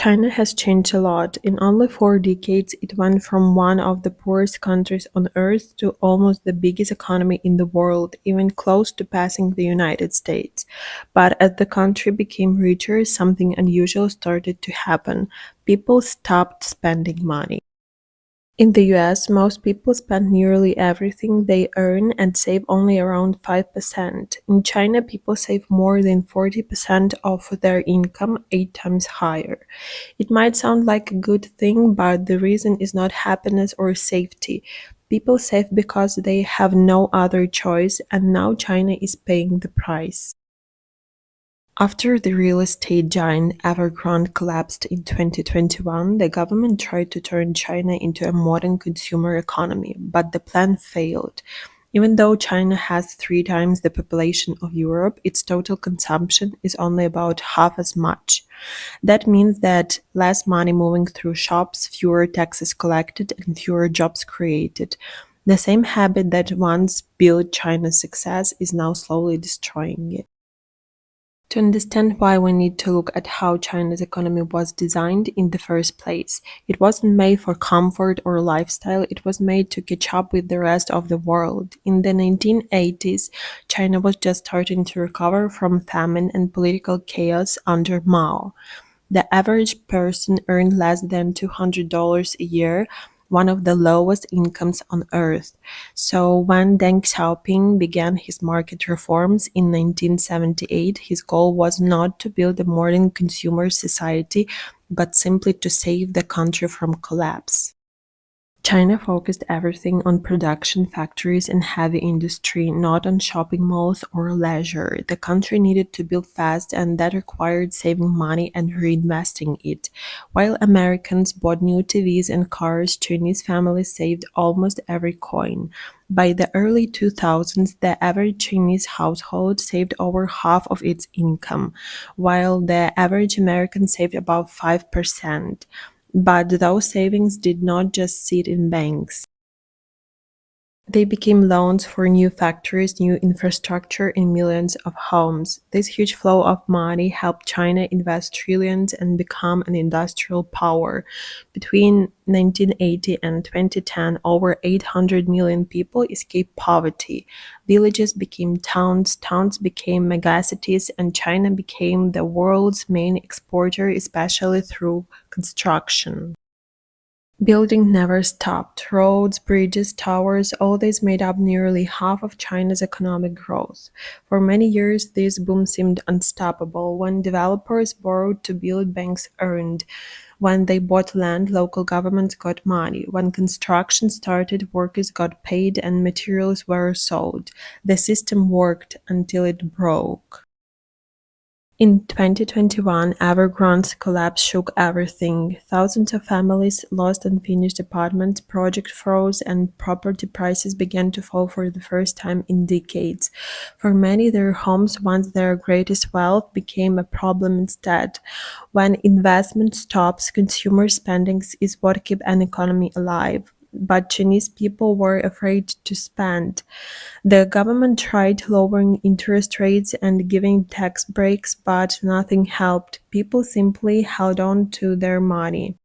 China has changed a lot. In only 4 decades, it went from one of the poorest countries on earth to almost the biggest economy in the world, even close to passing the United States. But as the country became richer, something unusual started to happen. People stopped spending money. In the US, most people spend nearly everything they earn and save only around 5%. In China, people save more than 40% of their income, 8 times higher. It might sound like a good thing, but the reason is not happiness or safety. People save because they have no other choice, and now China is paying the price. After the real estate giant Evergrande collapsed in 2021, the government tried to turn China into a modern consumer economy, but the plan failed. Even though China has 3 times the population of Europe, its total consumption is only about half as much. That means that less money moving through shops, fewer taxes collected, and fewer jobs created. The same habit that once built China's success is now slowly destroying it. To understand why, we need to look at how China's economy was designed in the first place. It wasn't made for comfort or lifestyle, it was made to catch up with the rest of the world. In the 1980s, China was just starting to recover from famine and political chaos under Mao. The average person earned less than $200 a year, one of the lowest incomes on earth. So when Deng Xiaoping began his market reforms in 1978, his goal was not to build a modern consumer society, but simply to save the country from collapse. China focused everything on production factories and heavy industry, not on shopping malls or leisure. The country needed to build fast, and that required saving money and reinvesting it. While Americans bought new TVs and cars, Chinese families saved almost every coin. By the early 2000s, the average Chinese household saved over half of its income, while the average American saved about 5%. But those savings did not just sit in banks. They became loans for new factories, new infrastructure, and millions of homes. This huge flow of money helped China invest trillions and become an industrial power. Between 1980 and 2010, over 800 million people escaped poverty. Villages became towns, towns became megacities, and China became the world's main exporter, especially through construction. Building never stopped. Roads, bridges, towers, all this made up nearly half of China's economic growth. For many years, this boom seemed unstoppable. When developers borrowed to build, banks earned. When they bought land, local governments got money. When construction started, workers got paid and materials were sold. The system worked until it broke. In 2021, Evergrande's collapse shook everything. Thousands of families lost unfinished apartments, projects froze, and property prices began to fall for the first time in decades. For many, their homes, once their greatest wealth, became a problem instead. When investment stops, consumer spending is what keeps an economy alive. But Chinese people were afraid to spend. The government tried lowering interest rates and giving tax breaks, but nothing helped. People simply held on to their money.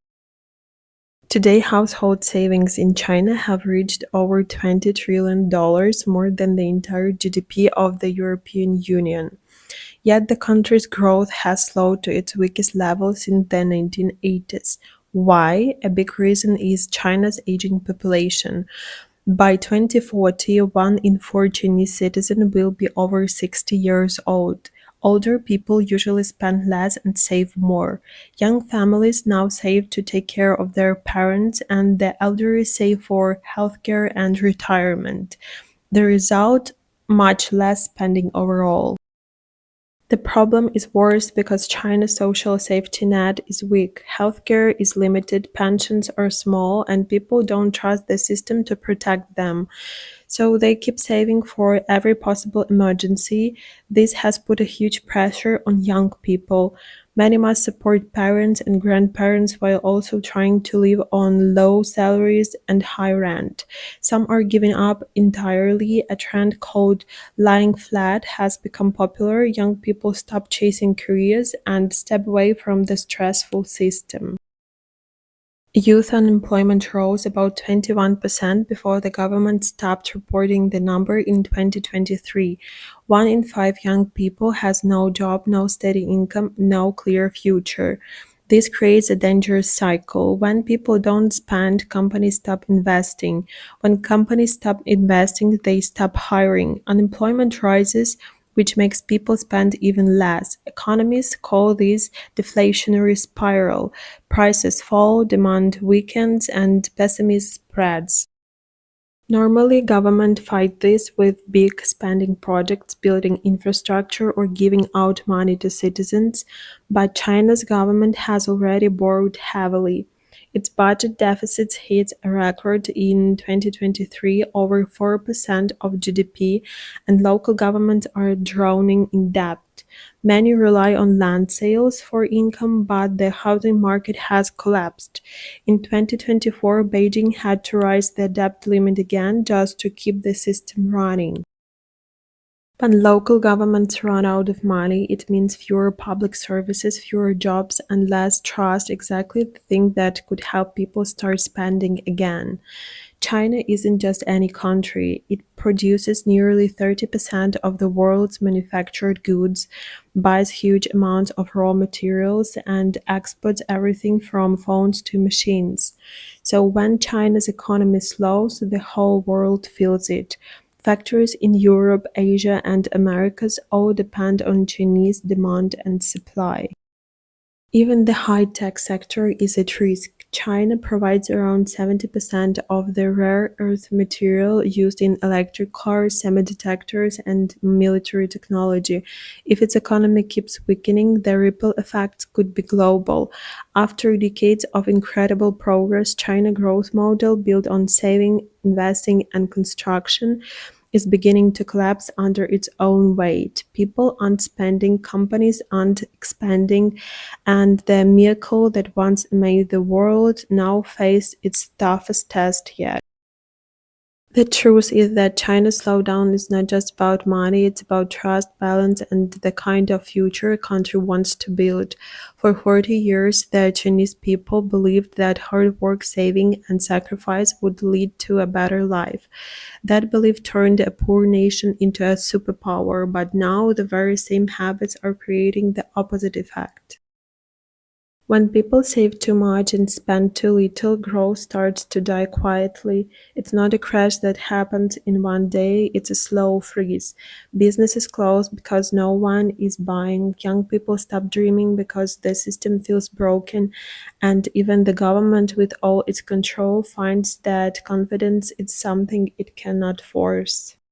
Today, household savings in China have reached over $20 trillion, more than the entire GDP of the European Union. Yet the country's growth has slowed to its weakest level since the 1980s. Why? A big reason is China's aging population. By 2040, 1 in 4 Chinese citizens will be over 60 years old. Older people usually spend less and save more. Young families now save to take care of their parents, and the elderly save for healthcare and retirement. The result? Much less spending overall. The problem is worse because China's social safety net is weak, healthcare is limited, pensions are small, and people don't trust the system to protect them. So they keep saving for every possible emergency. This has put a huge pressure on young people. Many must support parents and grandparents while also trying to live on low salaries and high rent. Some are giving up entirely. A trend called lying flat has become popular. Young people stop chasing careers and step away from the stressful system. Youth unemployment rose about 21% before the government stopped reporting the number in 2023. One in five young people has no job, no steady income, no clear future. This creates a dangerous cycle. When people don't spend, companies stop investing. When companies stop investing, they stop hiring. Unemployment rises, which makes people spend even less. Economists call this deflationary spiral. Prices fall, demand weakens, and pessimism spreads. Normally, government fight this with big spending projects, building infrastructure, or giving out money to citizens, but China's government has already borrowed heavily. Its budget deficits hit a record in 2023, over 4% of GDP, and local governments are drowning in debt. Many rely on land sales for income, but the housing market has collapsed. In 2024, Beijing had to raise the debt limit again just to keep the system running. When local governments run out of money, it means fewer public services, fewer jobs, and less trust, exactly the thing that could help people start spending again. China isn't just any country. It produces nearly 30% of the world's manufactured goods, buys huge amounts of raw materials, and exports everything from phones to machines. So when China's economy slows, the whole world feels it. Factories in Europe, Asia, and Americas all depend on Chinese demand and supply. Even the high-tech sector is at risk. China provides around 70% of the rare earth material used in electric cars, semiconductors, and military technology. If its economy keeps weakening, the ripple effects could be global. After decades of incredible progress, China's growth model built on saving, investing, and construction is beginning to collapse under its own weight. People aren't spending, companies aren't expanding, and the miracle that once made the world now faced its toughest test yet. The truth is that China's slowdown is not just about money, it's about trust, balance, and the kind of future a country wants to build. For 40 years, the Chinese people believed that hard work, saving, and sacrifice would lead to a better life. That belief turned a poor nation into a superpower, but now the very same habits are creating the opposite effect. When people save too much and spend too little, growth starts to die quietly. It's not a crash that happens in one day, it's a slow freeze. Businesses close because no one is buying, young people stop dreaming because the system feels broken, and even the government, with all its control, finds that confidence is something it cannot force.